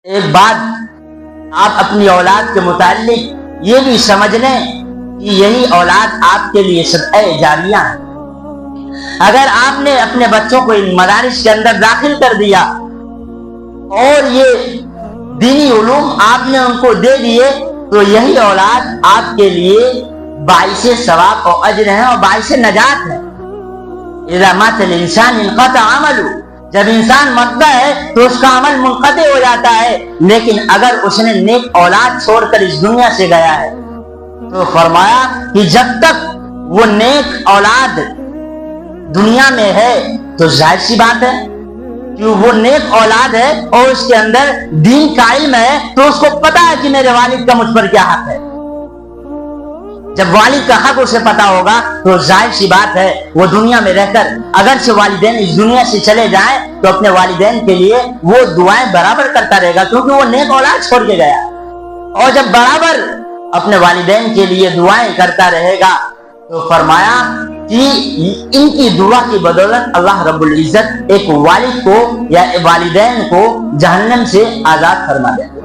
ایک بات آپ اپنی اولاد کے متعلق یہ بھی سمجھ لیں کہ یہی اولاد آپ کے لیے صدقہ جاریہ ہے۔ اگر آپ نے اپنے بچوں کو ان مدارس کے اندر داخل کر دیا اور یہ دینی علوم آپ نے ان کو دے دیے تو یہی اولاد آپ کے لیے باعث ثواب و اجر ہے اور باعث نجات ہے۔ اذا مات الانسان انقطع عمله، جب انسان مرتا ہے تو اس کا عمل منقطع ہو جاتا ہے، لیکن اگر اس نے نیک اولاد چھوڑ کر اس دنیا سے گیا ہے تو فرمایا کہ جب تک وہ نیک اولاد دنیا میں ہے تو ظاہر سی بات ہے کہ وہ نیک اولاد ہے اور اس کے اندر دین کا علم ہے تو اس کو پتا ہے کہ میرے والد کا مجھ پر کیا حق ہے۔ جب والد کا حق اسے پتا ہوگا تو ظاہر سی بات ہے وہ دنیا میں رہ کر اگرچہ والدین اس دنیا سے چلے جائیں تو اپنے والدین کے لیے وہ دعائیں برابر کرتا رہے گا، کیونکہ وہ نیک اولاد چھوڑ کے گیا۔ اور جب برابر اپنے والدین کے لیے دعائیں کرتا رہے گا تو فرمایا کہ ان کی دعا کی بدولت اللہ رب العزت ایک والد کو یا والدین کو جہنم سے آزاد فرما دے۔